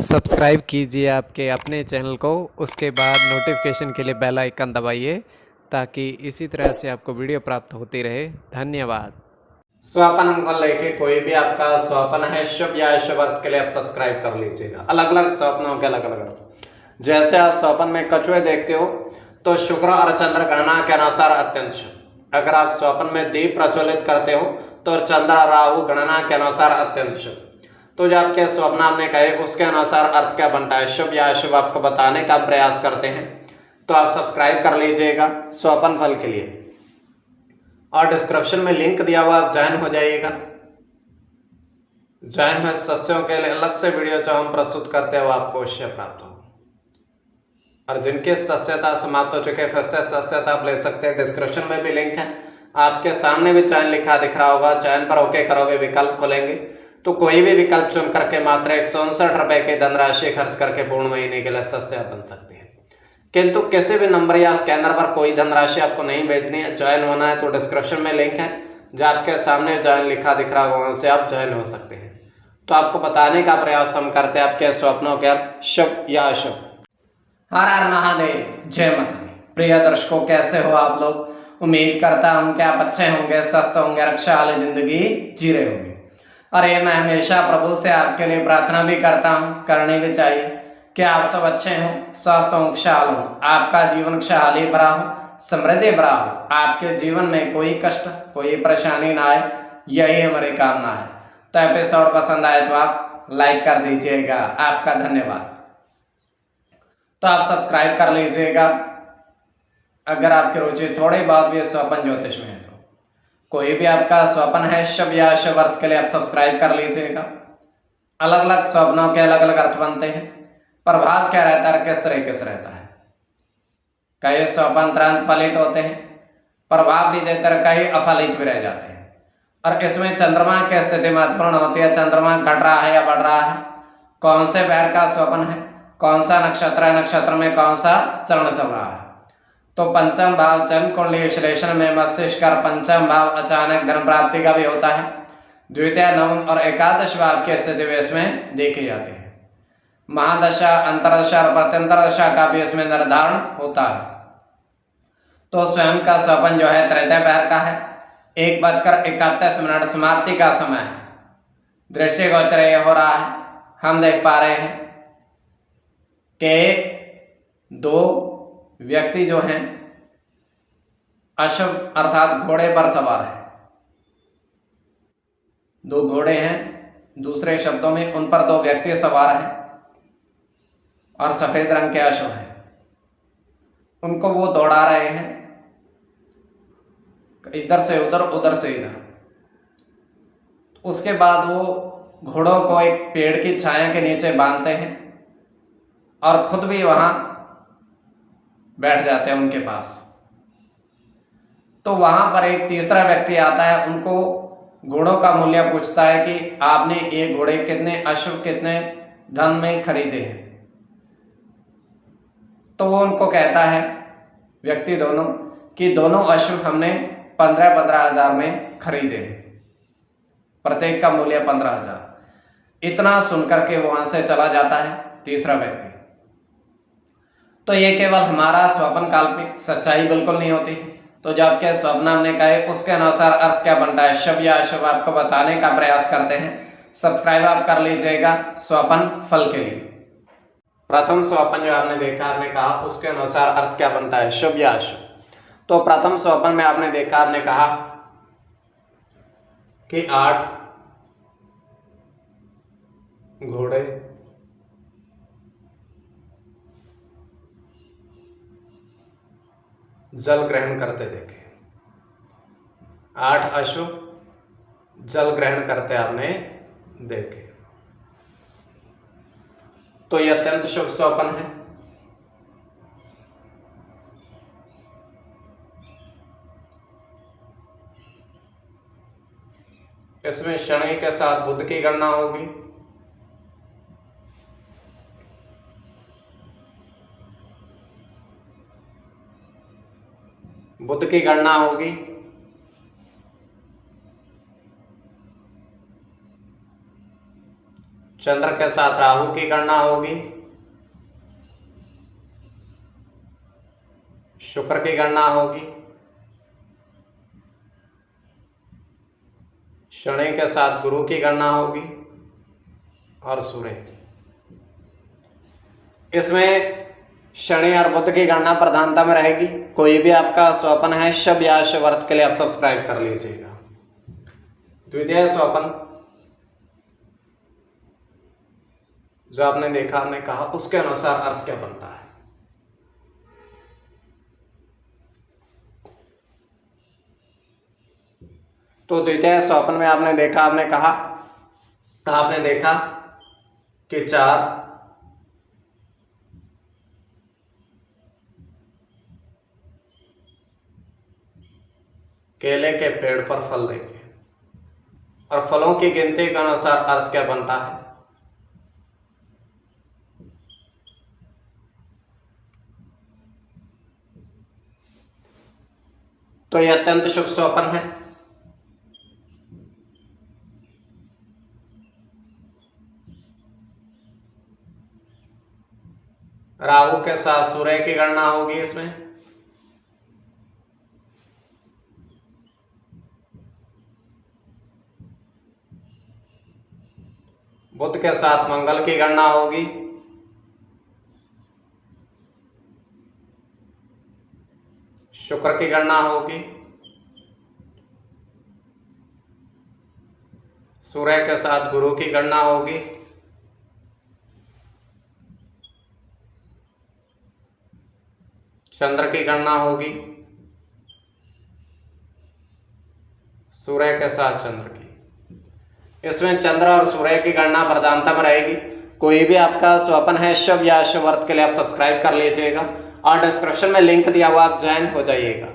Subscribe कीजिए आपके अपने चैनल को, उसके बाद नोटिफिकेशन के लिए बेल आइकन दबाइए ताकि इसी तरह से आपको वीडियो प्राप्त होती रहे। धन्यवाद। स्वपन अंक लेके कोई भी आपका स्वप्न है शुभ या अशुभ अर्थ के लिए आप सब्सक्राइब कर लीजिएगा। अलग अलग स्वप्नों के अलग अलग अर्थ। जैसे आप स्वप्न में कछुए देखते हो तो शुक्र और चंद्र गणना के अनुसार अत्यंत शुभ। अगर आप स्वप्न में दीप प्रज्वलित करते हो तो चंद्र राहु गणना के अनुसार अत्यंत शुभ। तो जो आपके स्वप्न आपने कहे उसके अनुसार अर्थ क्या बनता है, शुभ या अशुभ, आपको बताने का प्रयास करते हैं। तो आप सब्सक्राइब कर लीजिएगा स्वप्न फल के लिए, और डिस्क्रिप्शन में लिंक दिया हुआ, आप ज्वाइन हो जाइएगा। ज्वाइन हुए सदस्यों के लिए अलग से वीडियो जो हम प्रस्तुत करते हैं वो आपको अवश्य प्राप्त हो। और जिनकी सदस्यता समाप्त हो चुके फिर से सदस्यता आप ले सकते हैं। डिस्क्रिप्शन में भी लिंक है, आपके सामने भी ज्वाइन लिखा दिख रहा होगा। ज्वाइन पर ओके करोगे, विकल्प खोलेंगे तो कोई भी विकल्प चुन करके मात्र 159 रुपए की धनराशि खर्च करके पूर्ण महीने के लिए सदस्य बन सकते हैं। किंतु किसी भी नंबर या स्कैनर पर कोई धनराशि आपको नहीं भेजनी है। ज्वाइन होना है तो डिस्क्रिप्शन में लिंक है, जो आपके सामने ज्वाइन लिखा दिख रहा होगा, वहां से आप ज्वाइन हो सकते हैं। तो आपको बताने का प्रयास हम करते हैं आपके स्वप्नों के अर्थ शुभ या अशुभ। हर हर महादेव, जय माता दी। प्रिय दर्शकों, कैसे हो आप लोग? उम्मीद करता हूं कि आप अच्छे होंगे, स्वस्थ होंगे, रक्षा वाली जिंदगी जी रहे होंगे। और ये मैं हमेशा प्रभु से आपके लिए प्रार्थना भी करता हूँ, करनी भी चाहिए कि आप सब अच्छे हों, स्वस्थ हों, खुशहाल हों, आपका जीवन खुशहाली भरा हो, समृद्धि भरा हो, आपके जीवन में कोई कष्ट कोई परेशानी ना आए, यही हमारी कामना है। तो एपिसोड पसंद आए तो आप लाइक कर दीजिएगा, आपका धन्यवाद। तो आप सब्सक्राइब कर लीजिएगा अगर आपकी रुचि थोड़ी बहुत भी स्वप्न ज्योतिष में है। तो कोई भी आपका स्वप्न है शुभ या अशुभ अर्थ के लिए आप सब्सक्राइब कर लीजिएगा। अलग अलग स्वप्नों के अलग अलग अर्थ बनते हैं। प्रभाव क्या रहता है, किस तरीके से रहता है? कई स्वप्न तुरंत फलित होते हैं, प्रभाव भी देते हैं, कई अफलित भी रह जाते हैं। और इसमें चंद्रमा की स्थिति महत्वपूर्ण होती है। चंद्रमा घट रहा है या बढ़ रहा है, कौन से पैर का स्वप्न है, कौन सा नक्षत्र है, नक्षत्र में कौन सा चरण चल रहा है। तो पंचम भाव जन्म कुंडली विश्लेषण में मस्तिष्क का पंचम भाव अचानक धन प्राप्ति का भी होता है। द्वितीय, नवम और एकादश भाव की स्थिति भी इसमें देखी जाती है। महादशा, अंतरदशा और प्रत्यंतर दशा का भी इसमें निर्धारण होता है। तो स्वयं का स्वप्न जो है तृतीय पैर का है। 1:31 समाप्ति का समय है। दृष्टिगोचर हो रहा है, हम देख पा रहे हैं कि दो व्यक्ति जो हैं अशुभ अर्थात घोड़े पर सवार हैं। दो घोड़े हैं, दूसरे शब्दों में उन पर दो व्यक्ति सवार हैं और सफेद रंग के अश्व हैं। उनको वो दौड़ा रहे हैं, इधर से उधर, उधर से इधर। उसके बाद वो घोड़ों को एक पेड़ की छाया के नीचे बांधते हैं और खुद भी वहां बैठ जाते हैं उनके पास। तो वहां पर एक तीसरा व्यक्ति आता है, उनको घोड़ों का मूल्य पूछता है कि आपने ये घोड़े कितने अश्व कितने धन में खरीदे हैं। तो वो उनको कहता है व्यक्ति दोनों कि दोनों अश्व हमने 15-15 हजार में खरीदे हैं, प्रत्येक का मूल्य 15,000। इतना सुनकर के वहां से चला जाता है तीसरा व्यक्ति। तो ये केवल हमारा स्वप्न काल्पनिक, सच्चाई बिल्कुल नहीं होती। तो जब के स्वप्न हमने कहे उसके अनुसार अर्थ क्या बनता है, शुभ या अशुभ, आपको बताने का प्रयास करते हैं। सब्सक्राइब आप कर लीजिएगा स्वप्न फल के लिए। प्रथम स्वप्न जो आपने देखा, आपने कहा उसके अनुसार अर्थ क्या बनता है, शुभ या अशुभ। तो प्रथम स्वप्न में आपने देखा, आपने कहा कि 8 घोड़े जल ग्रहण करते देखे। 8 अश्व जल ग्रहण करते आपने देखे। तो यह अत्यंत शुभ स्वप्न है। इसमें शनि के साथ बुध की गणना होगी। बुध की गणना होगी। चंद्र के साथ राहु की गणना होगी, शुक्र की गणना होगी, शनि के साथ गुरु की गणना होगी और सूर्य की। इसमें शनि और बुध की गणना प्रधानता में रहेगी। कोई भी आपका स्वपन है शुभ या शुभ अर्थ के लिए आप सब्सक्राइब कर लीजिएगा। द्वितीय स्वपन जो आपने देखा, आपने कहा, उसके अनुसार अर्थ क्या बनता है। तो द्वितीय स्वप्न में आपने देखा, आपने कहा, आपने देखा कि 4 केले के पेड़ पर फल देखे और फलों की गिनती के अनुसार अर्थ क्या बनता है। तो यह अत्यंत शुभ स्वप्न है। राहु के साथ सूर्य की गणना होगी इसमें, बुध के साथ मंगल की गणना होगी, शुक्र की गणना होगी, सूर्य के साथ गुरु की गणना होगी, चंद्र की गणना होगी, सूर्य के साथ चंद्र की। इसमें चंद्र और सूर्य की गणना प्रधानता में रहेगी। कोई भी आपका स्वपन है शुभ या शुभ अर्थ के लिए आप सब्सक्राइब कर लीजिएगा और डिस्क्रिप्शन में लिंक दिया हुआ, आप ज्वाइन हो जाइएगा।